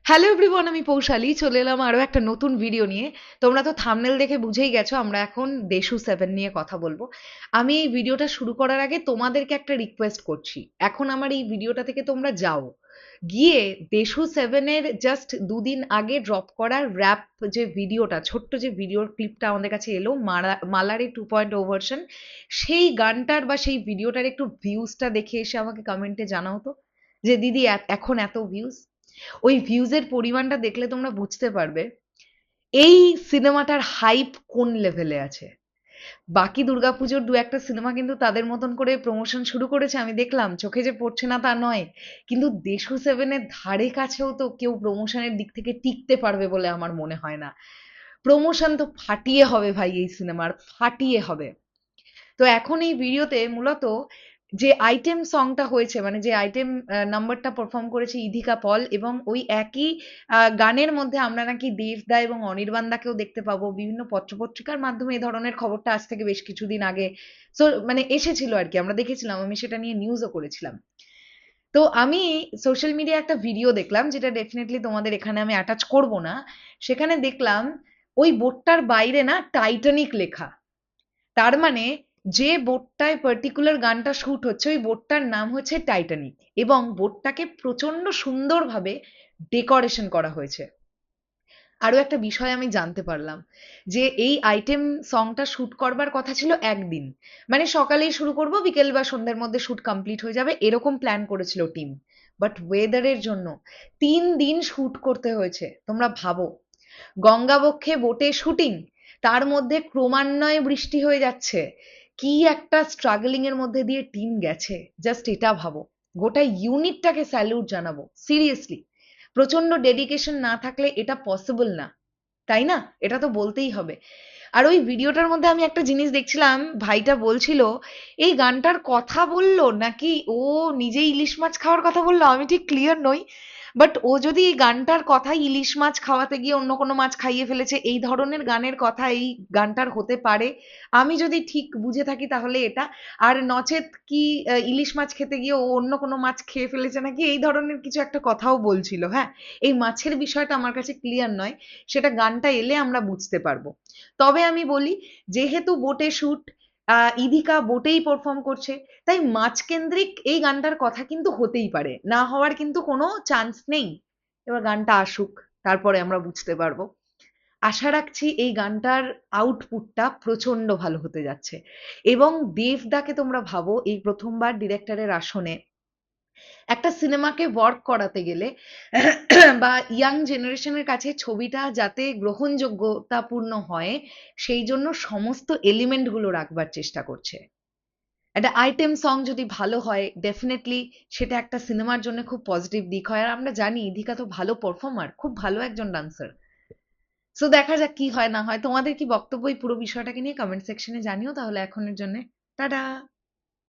Hello everyone, আমি পৌশালী চলে এলাম আরো একটা নতুন ভিডিও নিয়ে। তোমরা তো থাম্বনেল দেখে বুঝেই গেছো আমরা এখন দেশু 7 নিয়ে কথা বলবো। আমি এই ভিডিওটা শুরু করার আগে তোমাদেরকে একটা রিকোয়েস্ট করছি। এখন আমার এই ভিডিওটা থেকে তোমরা যাও, গিয়ে দেশু 7 এর জাস্ট দুদিন আগে ড্রপ করা র্যাপ যে ভিডিওটা, ছোট্ট যে ভিডিওর ক্লিপটা আমাদের কাছে এলো, মালারে 2.0 ভার্সন, সেই গানটার বা সেই ভিডিওটার একটু ভিউজটা দেখে এসে আমাকে কমেন্টে জানাও তো, যে দিদি এখন এত ভিউজ। ওই ভিউজের পরিমাণটা দেখলে তোমরা বুঝতে পারবে এই সিনেমাটার হাইপ কোন লেভেলে আছে। বাকি দুর্গাপুজোর দু একটা সিনেমা কিন্তু তাদের মতন করে প্রমোশন শুরু করেছে, আমি দেখলাম, চোখে যে পড়ছে না তা নয়, কিন্তু দেশু 7-এর ধারে কাছেও তো কেউ প্রমোশনের দিক থেকে টিকতে পারবে বলে আমার মনে হয় না। প্রমোশন তো ফাটিয়ে হবে ভাই, এই সিনেমার ফাটিয়ে হবে। তো এখন এই ভিডিওতে মূলত যে আইটেম সংটা হয়েছে, মানে যে আইটেম নাম্বারটা পারফর্ম করেছে ইধিকা পল, এবং ওই একই গানের মধ্যে আমরা নাকি দেবদা এবং অনির্বাণ দাকেও দেখতে পাবো। বিভিন্ন পত্রপত্রিকার মাধ্যমে এই ধরনের খবরটা আজ থেকে বেশ কিছুদিন আগে মানে এসেছিল আর কি, আমরা দেখেছিলাম, আমি সেটা নিয়ে নিউজও করেছিলাম। তো আমি সোশ্যাল মিডিয়া একটা ভিডিও দেখলাম, যেটা ডেফিনেটলি তোমাদের এখানে আমি অ্যাটাচ করব না। সেখানে দেখলাম ওই বোর্ডটার বাইরে না টাইটানিক লেখা। তার মানে যে বোটটায় পার্টিকুলার গানটা শুট হচ্ছে ওই বোটটার নাম হচ্ছে টাইটানিক, এবং বোটটাকে প্রচন্ড সুন্দরভাবে ডেকোরেশন করা হয়েছে। আরো একটা বিষয় আমি জানতে পারলাম, যে এই আইটেম সংটা শুট করবার কথা ছিল একদিন, মানে সকালেই শুরু করব, বিকেল বা সন্ধ্যের মধ্যে শুট কমপ্লিট হয়ে যাবে, এরকম প্ল্যান করেছিল টিম। বাট ওয়েদারের জন্য 3 দিন শুট করতে হয়েছে, তোমরা ভাবো। গঙ্গাবক্ষে বোটে শুটিং, তার মধ্যে ক্রমান্বয়ে বৃষ্টি হয়ে যাচ্ছে, কি একটা স্ট্রাগলিং এর মধ্যে দিয়ে টিম গেছে, জাস্ট এটা ভাবো। গোটা ইউনিটটাকে স্যালুট জানাবো, সিরিয়াসলি। প্রচন্ড ডেডিকেশন না থাকলে এটা পসিবল না, তাই না? এটা তো বলতেই হবে। আর ওই ভিডিওটার মধ্যে আমি একটা জিনিস দেখছিলাম, ভাইটা বলছিল এই গানটার কথা বললো নাকি ও নিজে ইলিশ মাছ খাওয়ার কথা বললো, আমি ঠিক ক্লিয়ার নই। বাট ও যদি এই গানটার কথা ইলিশ মাছ খাওয়াতে গিয়ে অন্য কোনো মাছ খাইয়ে ফেলেছে, এই ধরনের গানের কথা এই গানটার হতে পারে, আমি যদি ঠিক বুঝে থাকি তাহলে এটা। আর নচেত কি ইলিশ মাছ খেতে গিয়ে ও অন্য কোনো মাছ খেয়ে ফেলেছে নাকি, এই ধরনের কিছু একটা কথাও বলছিল। হ্যাঁ, এই মাছের বিষয়টা আমার কাছে ক্লিয়ার নয়, সেটা গানটা এলে আমরা বুঝতে পারবো। তবে আমি বলি, যেহেতু বোটে শুট, ইধিকা বোটেই পারফর্ম করছে, তাই মাছ কেন্দ্রিক এই গানটার কথা কিন্তু হতেই পারে, না হওয়ার কিন্তু কোনো চান্স নেই। এবার গানটা আসুক, তারপরে আমরা বুঝতে পারবো। আশা রাখছি এই গানটার আউটপুটটা প্রচন্ড ভালো হতে যাচ্ছে। এবং দেবদাকে তোমরা ভাবো, এই প্রথমবার ডিরেক্টরের আসনে একটা সিনেমাকে ওয়ার্ক করাতে গেলে বা ইয়াং জেনারেশনের কাছে ছবিটা যাতে গ্রহণযোগ্যতাপূর্ণ হয়, সেই জন্য সমস্ত এলিমেন্ট গুলো রাখবার চেষ্টা করছে। একটা আইটেম সং যদি ভালো হয়, ডেফিনেটলি সেটা একটা সিনেমার জন্য খুব পজিটিভ দিক হয়। আর আমরা জানি ইধিকা তো ভালো পারফর্মার, খুব ভালো একজন ডান্সার। সো দেখা যাক কি হয় না হয়। তোমাদের কি বক্তব্য এই পুরো বিষয়টাকে নিয়ে কমেন্ট সেকশনে জানিও তাহলে। এখনের জন্য টাটা।